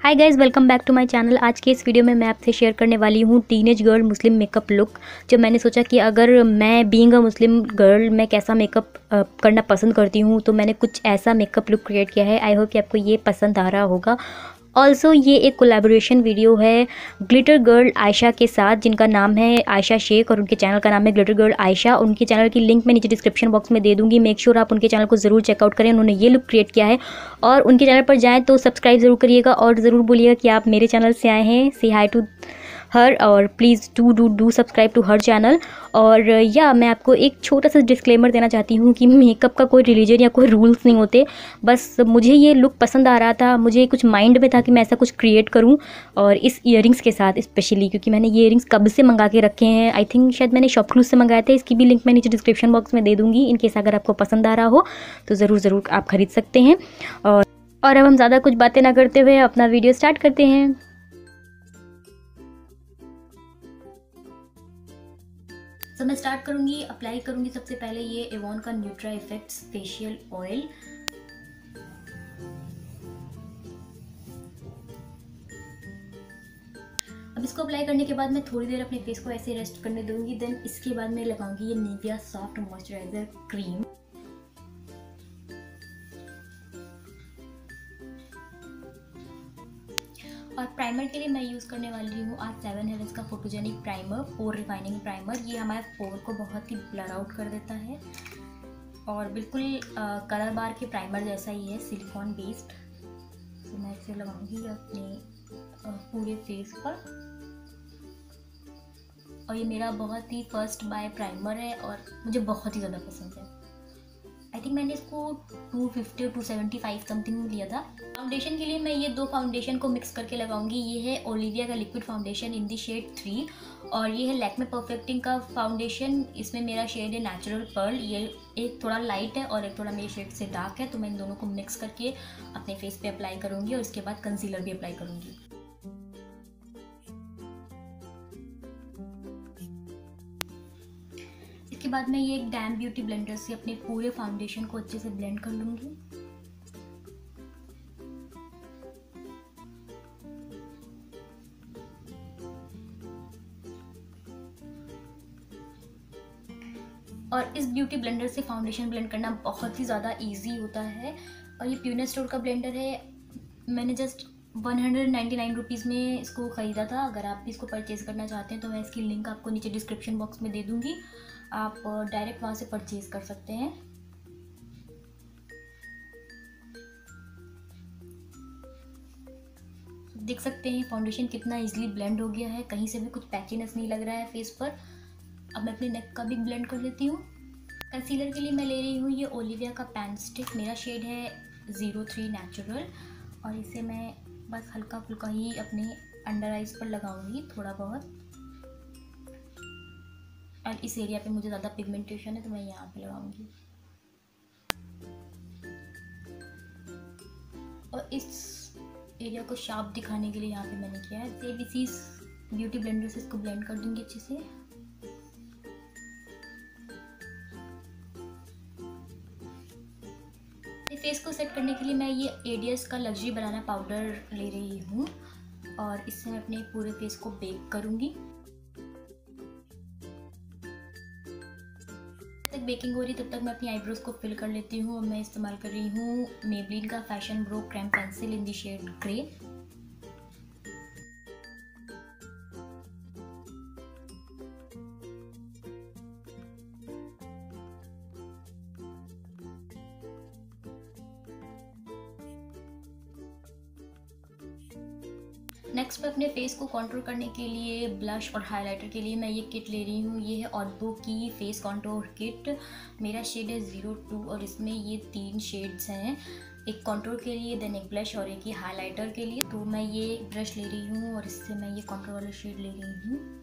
Hi guys, welcome back to my channel. आज के इस वीडियो में मैं आपसे शेयर करने वाली हूँ टीनेज गर्ल मुस्लिम मेकअप लुक। जो मैंने सोचा कि अगर मैं बीइंग अ मुस्लिम गर्ल मैं कैसा मेकअप करना पसंद करती हूँ, तो मैंने कुछ ऐसा मेकअप लुक क्रिएट किया है। आई होप कि आपको ये पसंद आ रहा होगा। ऑल्सो ये एक कोलैबोरेशन वीडियो है ग्लिटर गर्ल आयशा के साथ, जिनका नाम है आयशा शेख और उनके चैनल का नाम है ग्लिटर गर्ल आयशा। उनके चैनल की लिंक मैं नीचे डिस्क्रिप्शन बॉक्स में दे दूंगी। मेक श्योर आप उनके चैनल को ज़रूर चेकआउट करें। उन्होंने ये लुक क्रिएट किया है और उनके चैनल पर जाएं तो सब्सक्राइब ज़रूर करिएगा और ज़रूर बोलिएगा कि आप मेरे चैनल से आए हैं। से हाई टू हर और please do subscribe to her channel. और या मैं आपको एक छोटा सा डिस्क्लेमर देना चाहती हूँ कि मेकअप का कोई रिलीजन या कोई रूल्स नहीं होते। बस मुझे ये लुक पसंद आ रहा था, मुझे कुछ माइंड में था कि मैं ऐसा कुछ क्रिएट करूँ, और इस ईयरिंग्स के साथ स्पेशली, क्योंकि मैंने ये ईयरिंग्स कब से मंगा के रखे हैं। आई थिंक शायद मैंने शॉपक्लूज से मंगाए थे। इसकी भी लिंक मैं नीचे डिस्क्रिप्शन बॉक्स में दे दूँगी। इन केस अगर आपको पसंद आ रहा हो तो ज़रूर आप खरीद सकते हैं। और अब हम ज़्यादा कुछ बातें ना करते हुए अपना वीडियो स्टार्ट करते हैं। तो मैं स्टार्ट करूँगी, अप्लाई करूँगी सबसे पहले ये एवॉन का न्यूट्रा इफेक्ट्स फेशियल ऑयल। अब इसको अप्लाई करने के बाद मैं थोड़ी देर अपने फेस को ऐसे रेस्ट करने दूंगी। देन इसके बाद मैं लगाऊंगी ये निविया सॉफ्ट मॉइस्चराइजर क्रीम। और प्राइमर के लिए मैं यूज़ करने वाली हूँ आज 7 हेवेंस का फोटोजेनिक प्राइमर, पोर रिफाइनिंग प्राइमर। ये हमारे पोर को बहुत ही ब्लर आउट कर देता है और बिल्कुल कलर बार के प्राइमर जैसा ही है, सिलिकॉन बेस्ड। तो मैं इसे लगाऊंगी अपने पूरे फेस पर। और ये मेरा बहुत ही फर्स्ट बाय प्राइमर है और मुझे बहुत ही ज़्यादा पसंद है। आई थिंक मैंने इसको 250 और 275 समथिंग लिया था। फाउंडेशन के लिए मैं ये दो फाउंडेशन को मिक्स करके लगाऊंगी। ये है ओलिविया का liquid foundation in the shade 3 और ये है लैक्मे परफेक्टिंग का फाउंडेशन। इसमें मेरा शेड है नेचुरल पर्ल। ये एक थोड़ा लाइट है और एक थोड़ा मेरे शेड से डार्क है। तो मैं इन दोनों को मिक्स करके अपने फेस पे अप्लाई करूँगी और इसके बाद कंसीलर भी अप्लाई करूँगी। इसके बाद मैं ये एक डैम ब्यूटी ब्लेंडर से अपने पूरे फाउंडेशन को अच्छे से ब्लेंड कर लूँगी। और इस ब्यूटी ब्लेंडर से फाउंडेशन ब्लेंड करना बहुत ही ज़्यादा इजी होता है। और ये प्यूने स्टोर का ब्लेंडर है। मैंने जस्ट 199 रुपीज़ में इसको ख़रीदा था। अगर आप भी इसको परचेज़ करना चाहते हैं तो मैं इसकी लिंक आपको नीचे डिस्क्रिप्शन बॉक्स में दे दूँगी। आप डायरेक्ट वहाँ से परचेज़ कर सकते हैं। देख सकते हैं फाउंडेशन कितना इजीली ब्लेंड हो गया है, कहीं से भी कुछ पैचीनेस नहीं लग रहा है फेस पर। अब मैं अपने नेक का भी ब्लेंड कर लेती हूँ। कंसीलर के लिए मैं ले रही हूँ ये ओलिविया का पैन स्टिक। मेरा शेड है 03 नेचुरल और इसे मैं बस हल्का फुल्का ही अपने अंडर आइज पर लगाऊंगी थोड़ा बहुत। और इस एरिया पे मुझे ज़्यादा पिगमेंटेशन है तो मैं यहाँ पे लगाऊंगी। और इस एरिया को शार्प दिखाने के लिए यहाँ पे मैंने किया है। सेम इसी ब्यूटी ब्लेंडर से इसको ब्लेंड कर दूंगी अच्छे से। फेस को सेट करने के लिए मैं ये एडियस का लग्जरी बनाना पाउडर ले रही हूँ और इससे मैं अपने पूरे फेस को बेक करूँगी। जब तक बेकिंग हो रही तब तक मैं अपनी आईब्रोज को फिल कर लेती हूँ। मैं इस्तेमाल कर रही हूँ मेबलिन का fashion brow cream pencil in the shade grey. Next मैं अपने फेस को कंटूर करने के लिए ब्लश और हाइलाइटर के लिए मैं ये किट ले रही हूँ। ये है ऑडबो की फेस कंटूर किट। मेरा शेड है 02 और इसमें ये 3 शेड्स हैं, एक कंटूर के लिए, देन एक ब्लश और एक ही हाइलाइटर के लिए। तो मैं ये ब्रश ले रही हूँ और इससे मैं ये कंटूर वाला शेड ले रही हूँ।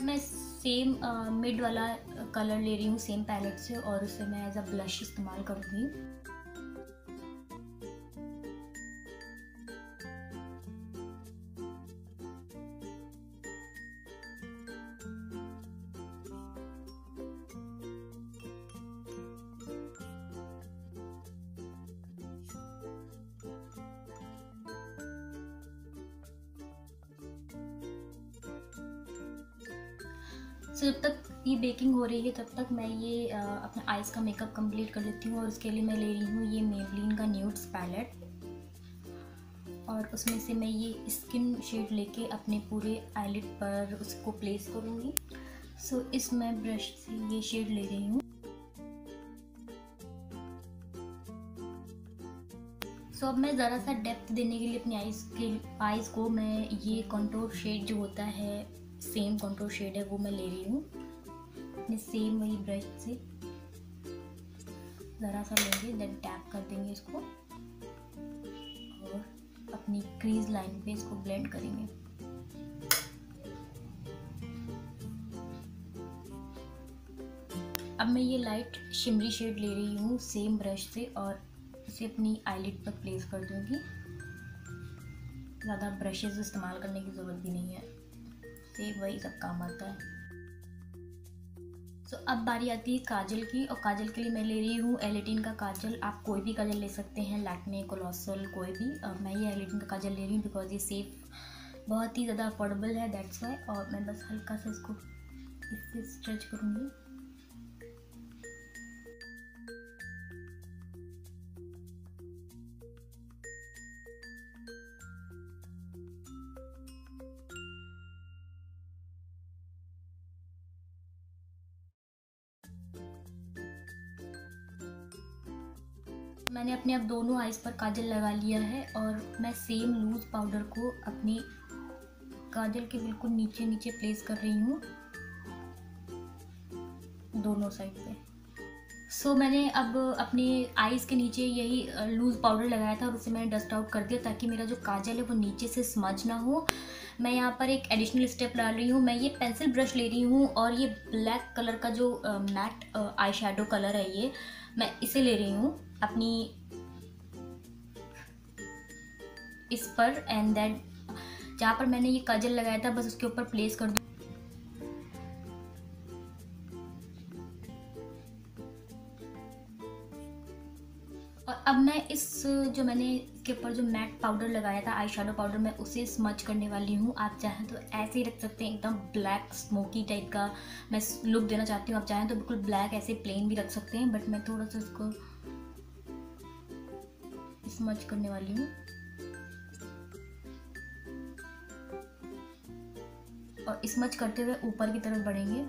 मैं सेम मिड वाला कलर ले रही हूँ सेम पैलेट से और उसे मैं एज अ ब्लश इस्तेमाल करूँगी। सो जब तक ये बेकिंग हो रही है तब तक मैं ये अपने आइज़ का मेकअप कंप्लीट कर लेती हूँ। और उसके लिए मैं ले रही हूँ ये मेबलिन का न्यूड्स पैलेट, और उसमें से मैं ये स्किन शेड लेके अपने पूरे आईलिड पर उसको प्लेस करूँगी। सो इस मैं ब्रश से ये शेड ले रही हूँ। सो अब मैं ज़रा सा डेप्थ देने के लिए अपनी आइज़ को मैं ये कॉन्टोर शेड जो होता है, सेम कॉन्टोर शेड है, वो मैं ले रही हूँ अपने सेम वही ब्रश से। ज़रा सा लेंगे, देन टैप कर देंगे इसको और अपनी क्रीज लाइन पे इसको ब्लेंड करेंगे। अब मैं ये लाइट शिमरी शेड ले रही हूँ सेम ब्रश से और इसे अपनी आईलिड पर प्लेस कर दूंगी। ज़्यादा ब्रशेस इस्तेमाल करने की ज़रूरत भी नहीं है, सेम वही सब काम आता है। सो अब बारी आती है काजल की, और काजल के लिए मैं ले रही हूँ एलेटिन का काजल। आप कोई भी काजल ले सकते हैं, लैक्मे, कोलोसल, कोई भी। मैं ये एलेटिन का काजल ले रही हूँ बिकॉज ये सेफ बहुत ही ज़्यादा अफोर्डेबल है, दैट्स वाई। और मैं बस हल्का सा इसको इससे स्ट्रेच करूँगी। मैंने अपने अब दोनों आइज़ पर काजल लगा लिया है और मैं सेम लूज पाउडर को अपनी काजल के बिल्कुल नीचे नीचे प्लेस कर रही हूँ दोनों साइड पे। सो मैंने अब अपने आइज़ के नीचे यही लूज पाउडर लगाया था और उसे मैंने डस्ट आउट कर दिया ताकि मेरा जो काजल है वो नीचे से स्मज ना हो। मैं यहाँ पर एक एडिशनल स्टेप डाल रही हूँ। मैं ये पेंसिल ब्रश ले रही हूँ और ये ब्लैक कलर का जो मैट आई शेडो कलर है ये मैं इसे ले रही हूँ अपनी इस पर, एंड देन जहाँ पर मैंने ये काजल लगाया था बस उसके ऊपर प्लेस कर दूँ। और अब मैं इस जो मैंने इसके ऊपर जो मैट पाउडर लगाया था आई शेडो पाउडर, मैं उसे स्मच करने वाली हूँ। आप चाहें तो ऐसे ही रख सकते हैं, एकदम ब्लैक स्मोकी टाइप का मैं लुक देना चाहती हूँ। आप चाहें तो बिल्कुल ब्लैक ऐसे प्लेन भी रख सकते हैं, बट मैं थोड़ा सा इसको स्मच करने वाली हूँ। और स्मच करते हुए ऊपर की तरफ बढ़ेंगे।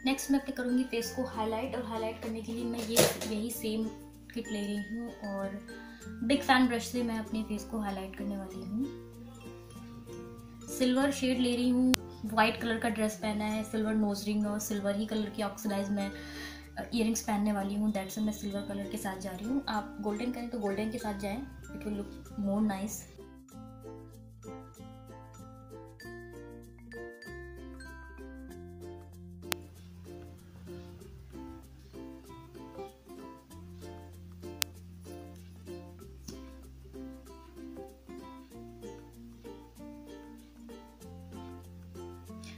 नेक्स्ट मैं अपने करूँगी फेस को हाईलाइट, और हाईलाइट करने के लिए मैं यही सेम किट ले रही हूँ और बिग फैन ब्रश से मैं अपने फेस को हाईलाइट करने वाली हूँ। सिल्वर शेड ले रही हूँ, वाइट कलर का ड्रेस पहना है, सिल्वर नोज रिंग और सिल्वर ही कलर की ऑक्सीडाइज में ईयरिंग्स पहनने वाली हूँ, दैट्स मैं सिल्वर कलर के साथ जा रही हूँ। आप गोल्डन करें तो गोल्डन के साथ जाएं, it will look more nice.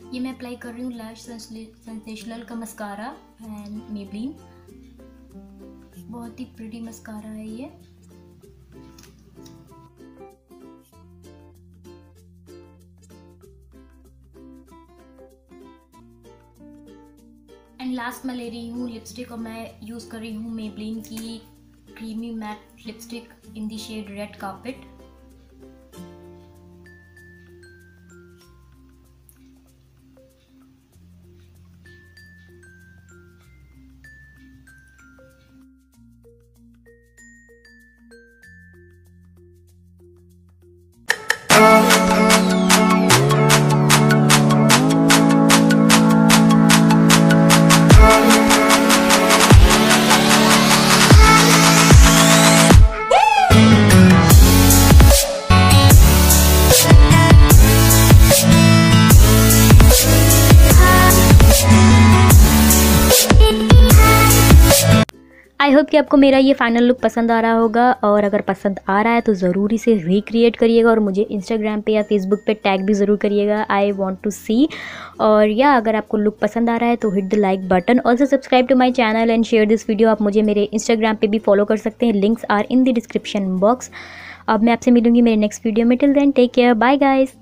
ये मैं अप्लाई कर रही हूँ लैश सेंसेशनल का मस्कारा एंड मेबलिन। बहुत ही प्रिटी मस्कारा है ये। एंड लास्ट मैं ले रही हूँ लिपस्टिक, और मैं यूज़ कर रही हूँ मेबलिन की creamy matte lipstick in the shade red carpet. I hope कि आपको मेरा ये फाइनल लुक पसंद आ रहा होगा, और अगर पसंद आ रहा है तो ज़रूर इसे रिक्रिएट करिएगा और मुझे इंस्टाग्राम पे या फेसबुक पे टैग भी ज़रूर करिएगा। आई वॉन्ट टू सी। और या अगर आपको लुक पसंद आ रहा है तो hit the like button, also subscribe to my channel and share this video. आप मुझे मेरे इंस्टाग्राम पे भी फॉलो कर सकते हैं, links are in the description box. अब मैं आपसे मिलूंगी मेरे नेक्स्ट वीडियो में। Till then take care, bye guys.